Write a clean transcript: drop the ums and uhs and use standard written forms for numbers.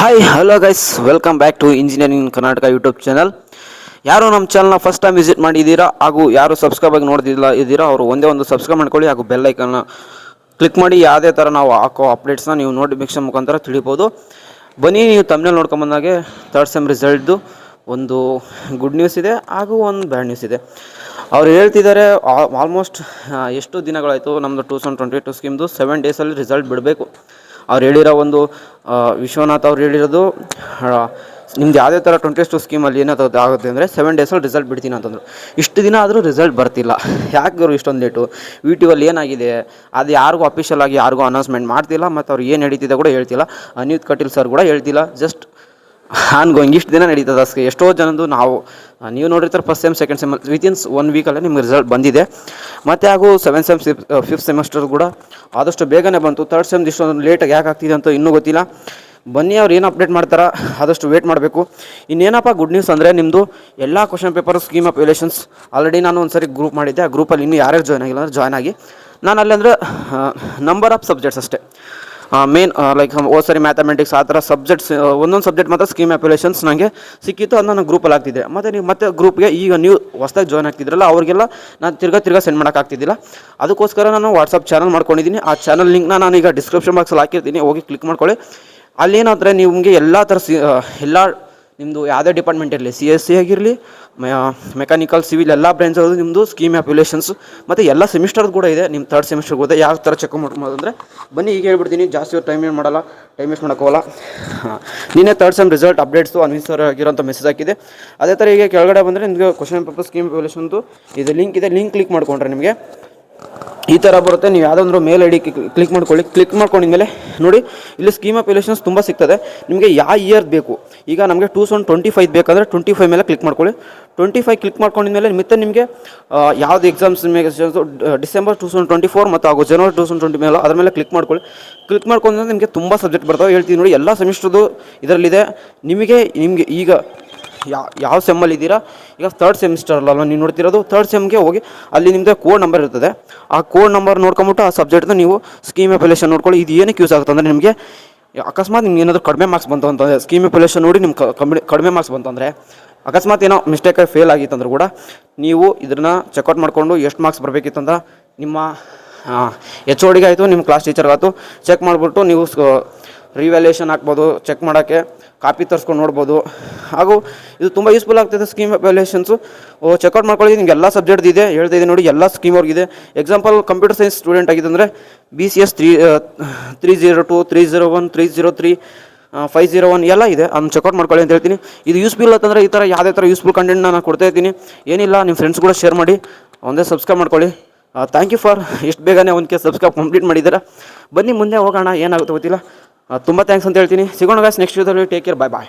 Hi hello guys, welcome back to engineering Karnataka YouTube channel. ಯಾರು ನಮ್ಮ ಚಾನಲ್ನ ಫಸ್ಟ್ ಟೈಮ್ ವಿಸಿಟ್ ಮಾಡಿದ್ದೀರಾ ಹಾಗೂ ಯಾರು ಸಬ್ಸ್ಕ್ರೈಬ್ ಆಗಿ ನೋಡ್ತಿಲ್ಲ ಇದ್ದೀರಾ ಅವರು ಒಂದೇ ಒಂದು ಸಬ್ಸ್ಕ್ರೈಬ್ ಮಾಡ್ಕೊಳ್ಳಿ ಹಾಗೂ ಬೆಲ್ ಐಕನ್ನ ಕ್ಲಿಕ್ ಮಾಡಿ ಯಾವುದೇ ಥರ ನಾವು ಹಾಕೋ ಅಪ್ಡೇಟ್ಸ್ನ ನೀವು ನೋಟಿಫಿಕೇಶನ್ ಮುಖಾಂತರ ತಿಳಿಬೋದು. ಬನ್ನಿ, ನೀವು ತಮ್ಮನೇಲಿ ನೋಡ್ಕೊಂಬಂದಾಗೆ ಥರ್ಡ್ ಸೆಮ್ ರಿಸಲ್ಟ್ದು ಒಂದು ಗುಡ್ ನ್ಯೂಸ್ ಇದೆ ಹಾಗೂ ಒಂದು ಬ್ಯಾಡ್ ನ್ಯೂಸ್ ಇದೆ. ಅವ್ರು ಹೇಳ್ತಿದ್ದಾರೆ ಆಲ್ಮೋಸ್ಟ್ ಎಷ್ಟು ದಿನಗಳಾಯಿತು ನಮ್ಮದು 2022 ಸ್ಕೀಮ್ದು 7 ಡೇಸಲ್ಲಿ ರಿಸಲ್ಟ್ ಬಿಡಬೇಕು. ಅವ್ರು ಹೇಳಿರೋ ಒಂದು ವಿಶ್ವನಾಥ್ ಅವ್ರು ಹೇಳಿರೋದು ನಿಮ್ದು ಯಾವುದೇ ಥರ 22 ಸ್ಕೀಮಲ್ಲಿ ಏನಾದ್ರು ಆಗುತ್ತೆ ಅಂದರೆ 7 ಡೇಸಲ್ಲಿ ರಿಸಲ್ಟ್ ಬಿಡ್ತೀನಿ ಅಂತಂದರು. ಇಷ್ಟು ದಿನ ಆದರೂ ರಿಸಲ್ಟ್ ಬರ್ತಿಲ್ಲ. ಯಾಕೆ ಗುರು ಇಷ್ಟೊಂದು ಲೇಟು? ವಿ ಏನಾಗಿದೆ ಅದು ಯಾರಿಗೂ ಅಫಿಷಿಯಲ್ ಆಗಿ ಯಾರಿಗೂ ಅನೌನ್ಸ್ಮೆಂಟ್ ಮಾಡ್ತಿಲ್ಲ, ಮತ್ತು ಅವ್ರು ಏನು ನಡೀತಿದೆ ಕೂಡ ಹೇಳ್ತಿಲ್ಲ. ಅನಿತ್ ಕಟೀಲ್ ಸರ್ ಕೂಡ ಹೇಳ್ತಿಲ್ಲ. ಜಸ್ಟ್ ಗೋಯಿಂಗ್ ಇಷ್ಟು ದಿನ ನಡೀತದೆ ಅಷ್ಟೇ. ಎಷ್ಟೋ ಜನದ್ದು ನೀವು ನೋಡಿರ್ತಾರೆ first sem second sem within 1 ವೀಕಲ್ಲೇ ನಿಮ್ಗೆ ರಿಸಲ್ಟ್ ಬಂದಿದೆ. ಮತ್ತು ಹಾಗೂ 7th ಸೆಮ್ 5th ಸೆಮಿಸ್ಟರ್ ಕೂಡ ಆದಷ್ಟು ಬೇಗನೆ ಬಂತು. ಥರ್ಡ್ ಸೆಮ್ದು ಇಷ್ಟೊಂದು ಲೇಟಾಗಿ ಯಾಕೆ ಆಗ್ತಿದೆ ಅಂತ ಇನ್ನೂ ಗೊತ್ತಿಲ್ಲ. ಬನ್ನಿ, ಅವ್ರು ಏನು ಅಪ್ಡೇಟ್ ಮಾಡ್ತಾರ ಆದಷ್ಟು ವೇಟ್ ಮಾಡಬೇಕು. ಇನ್ನೇನಪ್ಪ ಗುಡ್ ನ್ಯೂಸ್ ಅಂದರೆ ನಿಮ್ಮದು ಎಲ್ಲ question paper scheme of evaluations already ನಾನು ಒಂದು ಸರಿ ಗ್ರೂಪ್ ಮಾಡಿದ್ದೆ. ಆ ಗ್ರೂಪಲ್ಲಿ ಇನ್ನೂ ಯಾರ್ಯಾರು ಜಾಯ್ನ್ ಆಗಿಲ್ಲ ಅಂದರೆ ಜಾಯ್ನ್ ಆಗಿ. ನಾನು ಅಲ್ಲಂದರೆ ನಂಬರ್ ಆಫ್ ಸಬ್ಜೆಕ್ಟ್ಸ್ ಅಷ್ಟೇ ಮೇನ್ ಲೈಕ್ ಸರಿ ಮ್ಯಾಥಮೆಟಿಕ್ಸ್ ಆ ಥರ ಸಬ್ಜೆಕ್ಟ್ಸ್ ಒಂದೊಂದು ಸಬ್ಜೆಕ್ಟ್ ಮಾತ್ರ ಸ್ಕೀಮ್ ಅಪ್ಲಿಕೇಶನ್ಸ್ ನನಗೆ ಸಿಕ್ಕಿತ್ತು. ಅದು ನಾನು ಗ್ರೂಪಲ್ಲಿ ಆಗ್ತಿದ್ದೆ. ಮತ್ತು ನೀವು ಮತ್ತೆ ಗ್ರೂಪ್ಗೆ ಈಗ ನೀವು ಹೊಸದಾಗಿ ಜಾಯ್ನ್ ಆಗ್ತಿದ್ರಲ್ಲ ಅವ್ರಿಗೆಲ್ಲ ನಾನು ತಿರ್ಗಾ ಸೆಂಡ್ ಮಾಡೋಕ್ಕಾಗ್ತಿದ್ದಿಲ್ಲ. ಅದಕ್ಕೋಸ್ಕರ ನಾನು ವಾಟ್ಸಪ್ ಚಾನಲ್ ಮಾಡ್ಕೊಂಡಿದ್ದೀನಿ. ಆ ಚಾನಲ್ ಲಿಂಕ್ನ ನಾನು ಈಗ ಡಿಸ್ಕ್ರಿಪ್ಷನ್ ಬಾಕ್ಸಲ್ಲಿ ಹಾಕಿರ್ತೀನಿ, ಹೋಗಿ ಕ್ಲಿಕ್ ಮಾಡ್ಕೊಳ್ಳಿ. ಅಲ್ಲೇನಾದರೆ ನಿಮಗೆ ಎಲ್ಲ ಥರ ಎಲ್ಲ ನಿಮ್ಮದು ಯಾವುದೇ ಡಿಪಾರ್ಟ್ಮೆಂಟ್ ಇರಲಿ, CSE ಆಗಿರಲಿ, ಮೆಕ್ಯಾನಿಕಲ್, ಸಿವಿಲ್ ಎಲ್ಲ ಬ್ರಾಂಚ್ ಅದು ನಿಮ್ಮದು ಸ್ಕೀಮ್ ಅಪ್ಲಿಕೇಶನ್ಸ್ ಮತ್ತು ಎಲ್ಲ ಸೆಮಿಸ್ಟರ್ದು ಕೂಡ ಇದೆ. ನಿಮ್ಮ ಥರ್ಡ್ ಸೆಮಿಸ್ಟರ್ಗೆ ಹೋದೆ ಯಾವ ಥರ ಚೆಕ್ ಮಾಡ್ಬೋದು ಅಂದರೆ ಬನ್ನಿ ಈಗ ಹೇಳ್ಬಿಡ್ತೀನಿ. ಜಾಸ್ತಿ ಟೈಮ್ ಏನು ಮಾಡಲ್ಲ, ಟೈಮ್ ವೇಸ್ಟ್ ಮಾಡೋಕ್ಕೋಲ್ಲ. ನಿನ್ನೆ ಥರ್ಡ್ ಸೆಮ್ ರಿಸಲ್ಟ್ ಅಪ್ಡೇಟ್ಸು ಅನ್ವಿಸರ್ ಆಗಿರೋಂಥ ಮೆಸೇಜ್ ಹಾಕಿದೆ. ಅದೇ ಥರ ಈಗ ಕೆಳಗಡೆ ಬಂದರೆ ನಿಮಗೆ ಕ್ವಶನ್ ಪೇಪರ್ ಸ್ಕೀಮ್ ಅಪ್ಲಿಕೇಶನ್ದು ಇದು ಲಿಂಕ್ ಇದೆ. ಲಿಂಕ್ ಕ್ಲಿಕ್ ಮಾಡಿಕೊಂಡ್ರೆ ನಿಮಗೆ ಈ ಥರ ಬರುತ್ತೆ. ನೀವು ಯಾವುದಾದ್ರೂ ಮೇಲ್ ಐ ಡಿ ಕ್ಲಿಕ್ ಮಾಡ್ಕೊಳ್ಳಿ. ಕ್ಲಿಕ್ ಮಾಡ್ಕೊಂಡಿದ್ಮೇಲೆ ನೋಡಿ ಇಲ್ಲಿ ಸ್ಕೀಮ್ ಆಫ್ ಎವ್ಯಾಲ್ಯೂಯೇಷನ್ಸ್ ತುಂಬ ಸಿಗ್ತದೆ. ನಿಮಗೆ ಯಾವ ಇಯರ್ ಬೇಕು, ಈಗ ನಮಗೆ 2025 ಬೇಕಂದರೆ 25 ಮೇಲೆ ಕ್ಲಿಕ್ ಮಾಡ್ಕೊಳ್ಳಿ. 25 ಕ್ಲಿಕ್ ಮಾಡ್ಕೊಂಡಿದ್ಮೇಲೆ ಮತ್ತೆ ನಿಮಗೆ ಯಾವ್ದು ಎಕ್ಸಾಮ್ಸ್ ನಿಮಗೆ ಡಿಸೆಂಬರ್ 2024 ಮತ್ತು ಹಾಗೂ ಜನವರಿ 2020 ಮೇಲೆ ಅದ್ರ ಮೇಲೆ ಕ್ಲಿಕ್ ಮಾಡ್ಕೊಳ್ಳಿ. ಕ್ಲಿಕ್ ಮಾಡ್ಕೊಂಡ್ರೆ ನಿಮಗೆ ತುಂಬ ಸಬ್ಜೆಕ್ಟ್ ಬರ್ತಾವೆ. ಹೇಳ್ತೀನಿ ನೋಡಿ, ಎಲ್ಲ ಸೆಮಿಸ್ಟರ್ದು ಇದರಲ್ಲಿದೆ. ನಿಮಗೆ ಈಗ ಯಾವ ಸೆಮ್ಮಲ್ಲಿ ಇದ್ದೀರಾ, ಈಗ ಥರ್ಡ್ ಸೆಮಿಸ್ಟರ್ ಅಲ್ಲ ನೀವು ನೋಡ್ತಿರೋದು, ಥರ್ಡ್ ಸೆಮ್ಗೆ ಹೋಗಿ ಅಲ್ಲಿ ನಿಮ್ಮದೇ ಕೋಡ್ ನಂಬರ್ ಇರ್ತದೆ. ಆ ಕೋಡ್ ನಂಬರ್ ನೋಡ್ಕೊಂಬಿಟ್ಟು ಆ ಸಬ್ಜೆಕ್ಟ್ನ ನೀವು ಸ್ಕೀಮ್ ಅಪ್ಲಿಕೇಶನ್ ನೋಡ್ಕೊಳ್ಳಿ. ಇದು ಏನಕ್ಕೆ ಯೂಸ್ ಆಗುತ್ತೆ ಅಂದರೆ ನಿಮಗೆ ಅಕಸ್ಮಾತ್ ನಿಮ್ಗೆ ಏನಾದರೂ ಕಡಿಮೆ ಮಾರ್ಕ್ಸ್ ಬಂತು ಅಂತಂದರೆ ಸ್ಕೀಮ್ ಅಪ್ಲಿಕೇಶನ್ ನೋಡಿ ನಿಮ್ಗೆ ಕಡಿಮೆ ಮಾರ್ಕ್ಸ್ ಬಂತು ಅಂದರೆ ಅಕಸ್ಮಾತ್ ಏನೋ ಮಿಸ್ಟೇಕಾಗಿ ಫೇಲ್ ಆಗಿತ್ತಂದ್ರೆ ಕೂಡ ನೀವು ಇದನ್ನು ಚೆಕ್ಔಟ್ ಮಾಡಿಕೊಂಡು ಎಷ್ಟು ಮಾರ್ಕ್ಸ್ ಬರಬೇಕಿತ್ತಂದ್ರೆ ನಿಮ್ಮ HOD ಗೆ ಆಯಿತು, ನಿಮ್ಮ ಕ್ಲಾಸ್ ಟೀಚರ್ಗಾಯ್ತು ಚೆಕ್ ಮಾಡಿಬಿಟ್ಟು ನೀವು ರಿವ್ಯಾಲ್ಯೂಯೇಷನ್ ಹಾಕ್ಬೋದು. ಚೆಕ್ ಮಾಡೋಕ್ಕೆ ಕಾಪಿ ತರಿಸ್ಕೊಂಡು ನೋಡ್ಬೋದು. ಹಾಗೂ ಇದು ತುಂಬ ಯೂಸ್ಫುಲ್ ಆಗ್ತದೆ ಸ್ಕೀಮ್ ಅಪ್ಲಿಕೇಶನ್ಸು. ಚೆಕ್ಔಟ್ ಮಾಡ್ಕೊಳ್ಳಿ. ನಿಮ್ಗೆ ಎಲ್ಲ ಸಬ್ಜೆಕ್ಟ್ ಇದೆ, ಹೇಳ್ತಾ ಇದೆ ನೋಡಿ, ಎಲ್ಲ ಸ್ಕೀಮ್ ಅವ್ರಿಗಿದೆ. ಎಕ್ಸಾಂಪಲ್ ಕಂಪ್ಯೂಟರ್ ಸೈನ್ಸ್ ಸ್ಟೂಡೆಂಟ್ ಆಗಿದೆ ಅಂದರೆ BCS 302, 301, 303, 501 ಎಲ್ಲ ಇದೆ. ಅದನ್ನು ಚೆಕ್ಔಟ್ ಮಾಡ್ಕೊಳ್ಳಿ ಅಂತ ಹೇಳ್ತೀನಿ. ಇದು ಯೂಸ್ಫುಲ್ ಅಂತಂದರೆ ಈ ಥರ ಯಾವುದೇ ಥರ ಯೂಸ್ಫುಲ್ ಕಂಟೆಂಟ್ ನಾನು ಕೊಡ್ತಾ ಇದ್ದೀನಿ. ಏನಿಲ್ಲ, ನಿಮ್ಮ ಫ್ರೆಂಡ್ಸ್ ಕೂಡ ಶೇರ್ ಮಾಡಿ, ಒಂದೇ ಸಬ್ಸ್ಕ್ರೈಬ್ ಮಾಡ್ಕೊಳ್ಳಿ. ಥ್ಯಾಂಕ್ ಯು ಫಾರ್ ಇಷ್ಟು ಬೇಗನೆ ಒಂದು ಸಬ್ಸ್ಕ್ರೈಬ್ ಕಂಪ್ಲೀಟ್ ಮಾಡಿದ್ದೀರಾ. ಬನ್ನಿ ಮುಂದೆ ಹೋಗೋಣ, ಏನಾಗುತ್ತೆ ಗೊತ್ತಿಲ್ಲ. ತುಂಬ ಥ್ಯಾಂಕ್ಸ್ ಅಂತ ಹೇಳ್ತೀನಿ. ಸಿಗೋಣ ಗಾಯ್ಸ್ ನೆಕ್ಸ್ಟ್ ವಿಡಿಯೋದಲ್ಲಿ. ಟೇಕ್ ಕೇರ್, ಬಾಯ್.